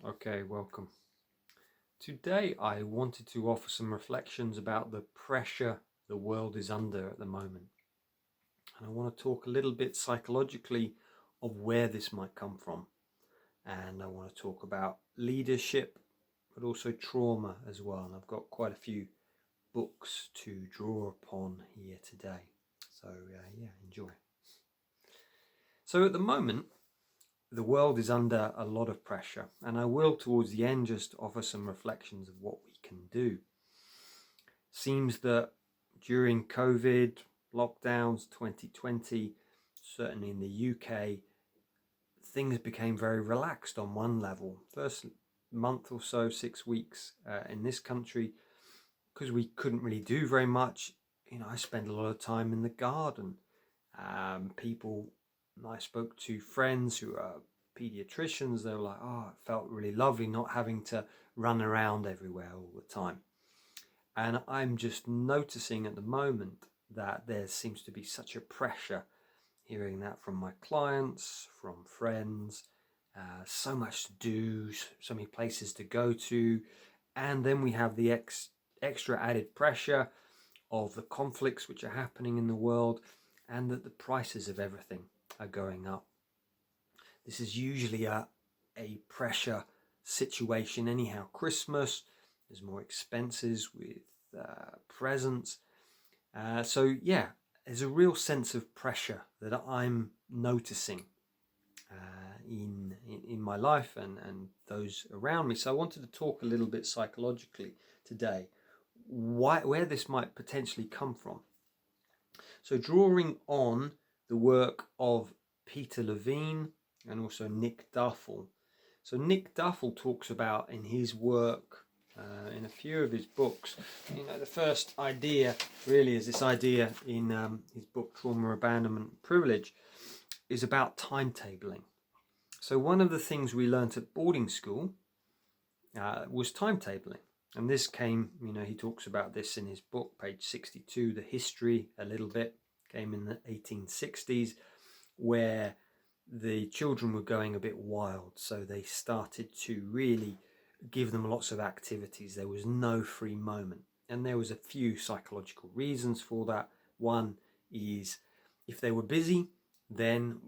Okay, welcome. Today I wanted to offer some reflections about the pressure the world is under at the moment. And I want to talk a little bit psychologically of where this might come from. And I want to talk about leadership, but also trauma as well. And I've got quite a few books to draw upon here today. So enjoy. So at the moment, the world is under a lot of pressure, and I will towards the end just offer some reflections of what we can do. Seems that during COVID lockdowns 2020, certainly in the UK, things became very relaxed on one level. First month or so, 6 weeks in this country, because we couldn't really do very much. I spent a lot of time in the garden. I spoke to friends who are pediatricians. They were like, it felt really lovely not having to run around everywhere all the time. And I'm just noticing at the moment that there seems to be such a pressure, hearing that from my clients, from friends, so much to do, so many places to go to. And then we have the extra added pressure of the conflicts which are happening in the world, and that the prices of everything are going up. This is usually a pressure situation anyhow. Christmas, there's more expenses with presents. There's a real sense of pressure that I'm noticing in my life and those around me. So I wanted to talk a little bit psychologically today, where this might potentially come from. So drawing on the work of Peter Levine and also Nick Duffell. So Nick Duffell talks about in his work, in a few of his books, the first idea really is this idea in his book Trauma, Abandonment, Privilege, is about timetabling. So one of the things we learnt at boarding school was timetabling. And this came, he talks about this in his book, page 62, the history a little bit, came in the 1860s, where the children were going a bit wild. So they started to really give them lots of activities. There was no free moment. And there was a few psychological reasons for that. One is if they were busy, then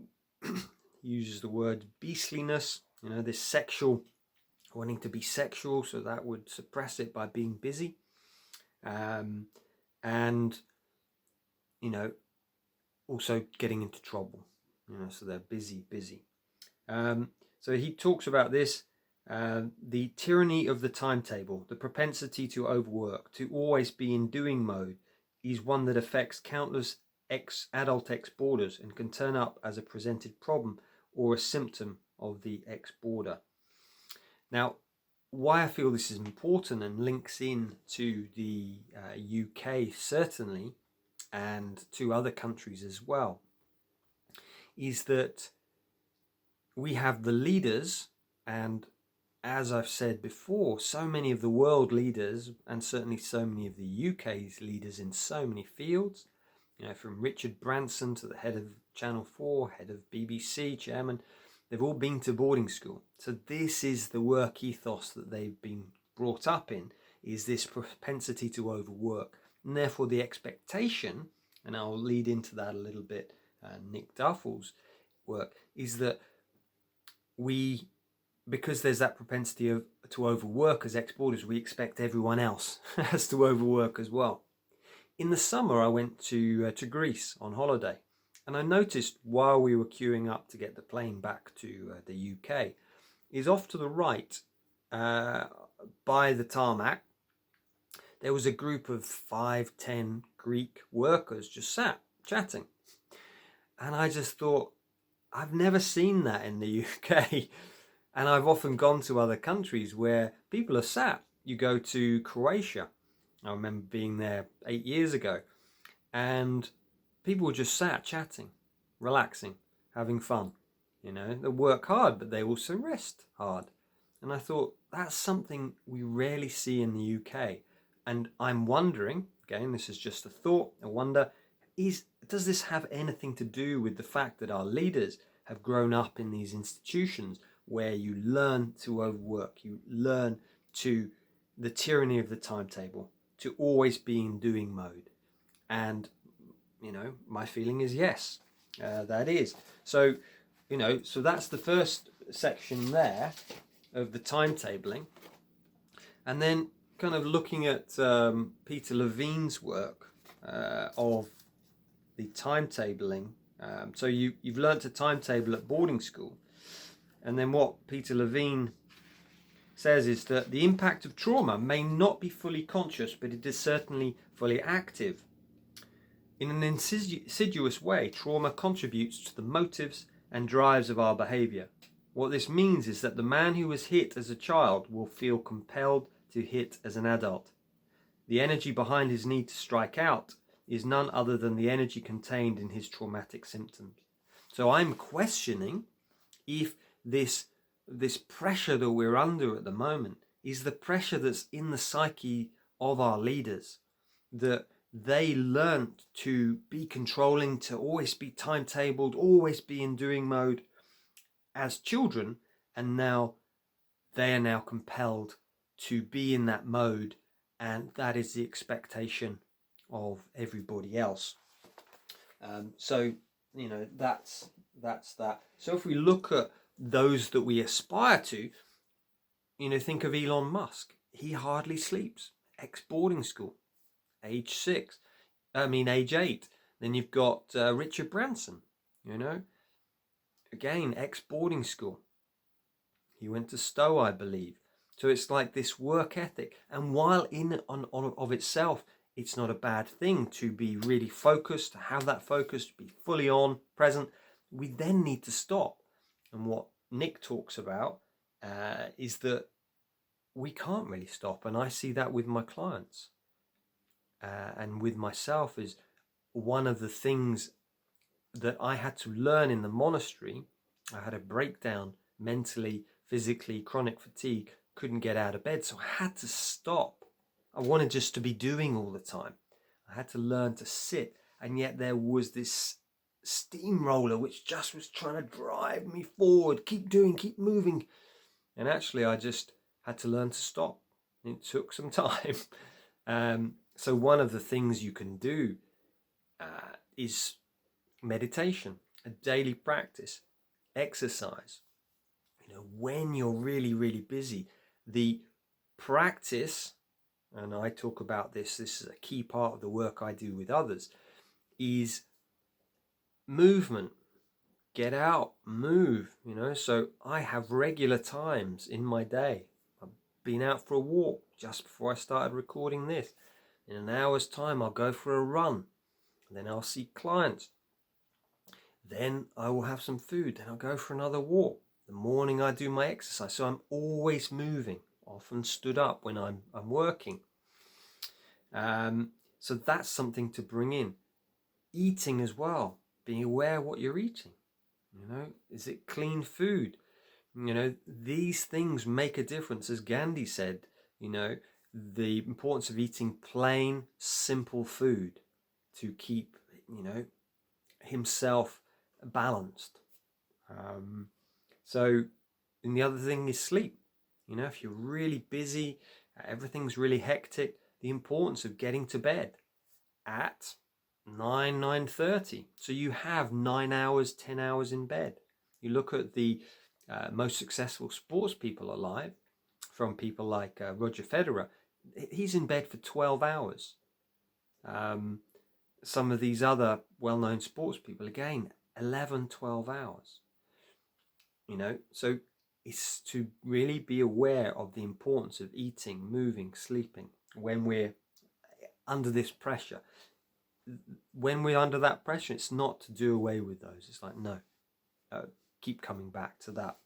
he uses the word beastliness, this sexual, wanting to be sexual, so that would suppress it by being busy. Also getting into trouble, so they're busy. So he talks about this, the tyranny of the timetable, the propensity to overwork, to always be in doing mode, is one that affects countless adult ex-boarders and can turn up as a presented problem or a symptom of the ex-boarder. Now, why I feel this is important and links in to the UK certainly, and to other countries as well, is that we have the leaders, and as I've said before, so many of the world leaders, and certainly so many of the UK's leaders in so many fields, from Richard Branson to the head of Channel 4, head of BBC, chairman, they've all been to boarding school. So this is the work ethos that they've been brought up in, is this propensity to overwork. And therefore the expectation, and I'll lead into that a little bit, Nick Duffell's work, is that because there's that propensity to overwork as ex-boarders, we expect everyone else has to overwork as well. In the summer, I went to Greece on holiday, and I noticed while we were queuing up to get the plane back to the UK, is off to the right, by the tarmac, there was a group of 5-10 Greek workers just sat chatting. And I just thought, I've never seen that in the UK. And I've often gone to other countries where people are sat. You go to Croatia. I remember being there 8 years ago. And people were just sat chatting, relaxing, having fun. They work hard, but they also rest hard. And I thought, that's something we rarely see in the UK. And I'm wondering, again, this is just a thought, I wonder, does this have anything to do with the fact that our leaders have grown up in these institutions where you learn to overwork, you learn to the tyranny of the timetable, to always be in doing mode. And, my feeling is yes, that is. So, so that's the first section there of the timetabling. And then kind of looking at Peter Levine's work of the timetabling. So you've learnt to timetable at boarding school. And then what Peter Levine says is that the impact of trauma may not be fully conscious, but it is certainly fully active. In an insidious way, trauma contributes to the motives and drives of our behavior. What this means is that the man who was hit as a child will feel compelled to hit as an adult. The energy behind his need to strike out is none other than the energy contained in his traumatic symptoms. So I'm questioning if this pressure that we're under at the moment is the pressure that's in the psyche of our leaders, that they learnt to be controlling, to always be timetabled, always be in doing mode as children, and now they are now compelled to be in that mode, and that is the expectation of everybody else. So that's that. So if we look at those that we aspire to, think of Elon Musk. He hardly sleeps. Ex-boarding school, age 8. Then you've got Richard Branson, again, ex-boarding school. He went to Stowe, I believe. So it's like this work ethic. And while in of itself, it's not a bad thing to be really focused, to have that focus, to be fully on, present, we then need to stop. And what Nick talks about is that we can't really stop. And I see that with my clients and with myself is one of the things that I had to learn in the monastery. I had a breakdown mentally, physically, chronic fatigue, couldn't get out of bed. So I had to stop. I wanted just to be doing all the time. I had to learn to sit. And yet there was this steamroller which just was trying to drive me forward. Keep doing, keep moving. And actually I just had to learn to stop. It took some time. So one of the things you can do is meditation, a daily practice, exercise. When you're really, really busy, the practice, and I talk about this is a key part of the work I do with others, is movement. Get out, move, So I have regular times in my day. I've been out for a walk just before I started recording this. In an hour's time, I'll go for a run. Then I'll see clients. Then I will have some food. Then I'll go for another walk. The morning I do my exercise. So I'm always moving, often stood up when I'm working. So that's something to bring in. Eating as well. Being aware of what you're eating. Is it clean food? These things make a difference. As Gandhi said, the importance of eating plain, simple food to keep, himself balanced. So, and the other thing is sleep. If you're really busy, everything's really hectic, the importance of getting to bed at 9:30. So you have 9 hours, 10 hours in bed. You look at the most successful sports people alive, from people like Roger Federer, he's in bed for 12 hours. Some of these other well-known sports people, again, 11, 12 hours. So it's to really be aware of the importance of eating, moving, sleeping when we're under this pressure. When we're under that pressure, it's not to do away with those. It's like, no, keep coming back to that.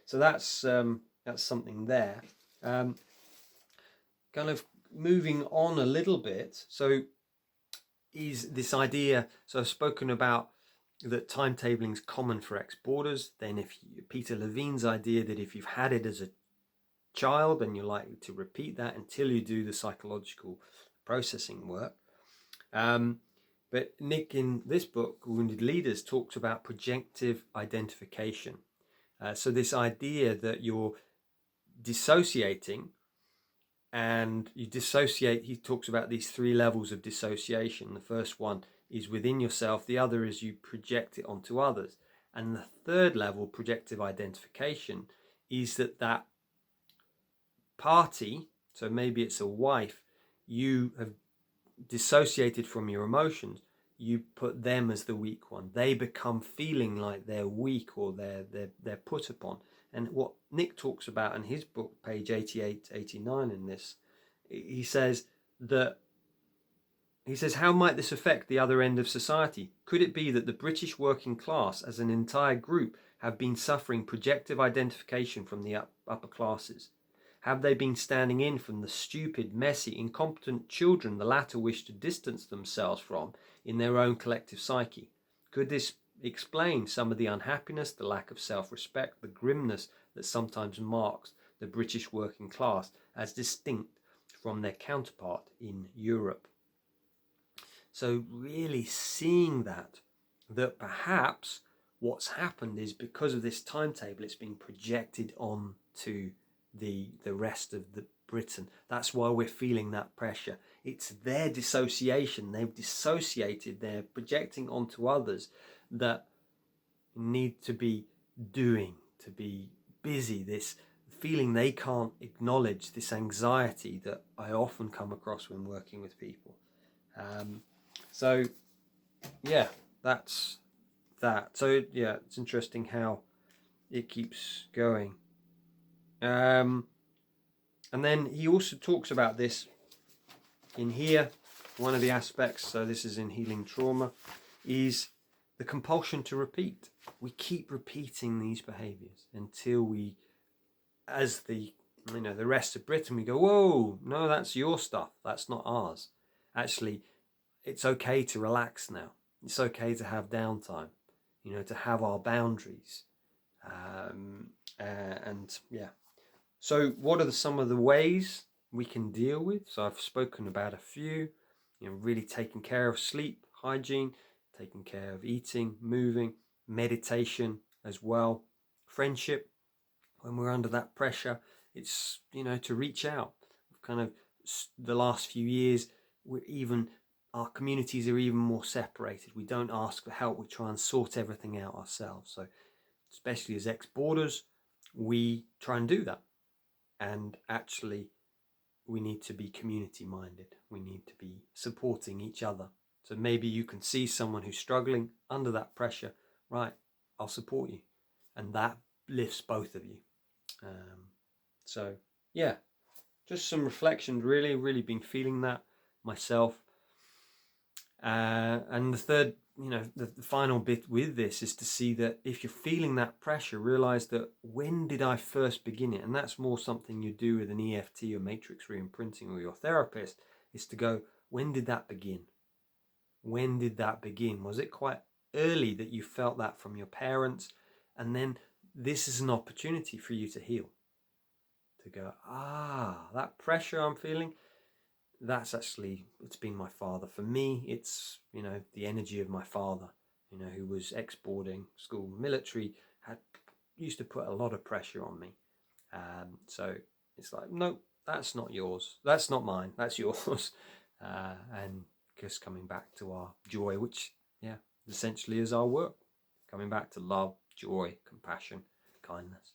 So that's something there. Kind of moving on a little bit. So is this idea, so I've spoken about that timetabling is common for ex-boarders. Then Peter Levine's idea that if you've had it as a child, then you're likely to repeat that until you do the psychological processing work. But Nick in this book, Wounded Leaders, talks about projective identification. So this idea that you're dissociating, and you dissociate, he talks about these 3 levels of dissociation. The first one is within yourself, the other is you project it onto others, and the third level, projective identification, is that party, so maybe it's a wife, you have dissociated from your emotions, you put them as the weak one. They become feeling like they're weak, or they're put upon. And what Nick talks about in his book, page 88, 89 in this, he says, how might this affect the other end of society? Could it be that the British working class as an entire group have been suffering projective identification from the upper classes? Have they been standing in from the stupid, messy, incompetent children the latter wish to distance themselves from in their own collective psyche? Could this explain some of the unhappiness, the lack of self-respect, the grimness that sometimes marks the British working class as distinct from their counterpart in Europe? So really seeing that perhaps what's happened is, because of this timetable, it's been projected onto the rest of the Britain. That's why we're feeling that pressure. It's their dissociation. They've dissociated. They're projecting onto others that need to be doing, to be busy. This feeling they can't acknowledge, this anxiety that I often come across when working with people. So yeah, that's that. So yeah, it's interesting how it keeps going. And then he also talks about this in here. One of the aspects, so this is in healing trauma, is the compulsion to repeat. We keep repeating these behaviors until we, as the rest of Britain, we go, whoa, no, that's your stuff, that's not ours. Actually, it's okay to relax now. It's okay to have downtime, to have our boundaries. And yeah. So what are some of the ways we can deal with? So I've spoken about a few, really taking care of sleep, hygiene, taking care of eating, moving, meditation as well, friendship. When we're under that pressure, it's, to reach out. Kind of the last few years, our communities are even more separated. We don't ask for help. We try and sort everything out ourselves. So especially as ex-boarders, we try and do that. And actually, we need to be community minded. We need to be supporting each other. So maybe you can see someone who's struggling under that pressure. Right, I'll support you. And that lifts both of you. So yeah, just some reflection. Really been feeling that myself. And the third, the final bit with this is to see that if you're feeling that pressure, realize that when did I first begin it? And that's more something you do with an EFT or matrix re-imprinting or your therapist, is to go, when did that begin? When did that begin? Was it quite early that you felt that from your parents? And then this is an opportunity for you to heal. To go, that pressure I'm feeling, that's actually, it's been my father. For me, it's, the energy of my father, who was ex-boarding school military, used to put a lot of pressure on me. So it's like, no, that's not yours. That's not mine. That's yours. And just coming back to our joy, which, essentially is our work. Coming back to love, joy, compassion, kindness.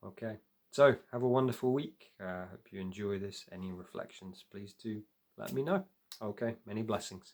Okay. So have a wonderful week. Hope you enjoy this. Any reflections, please do let me know. Okay, many blessings.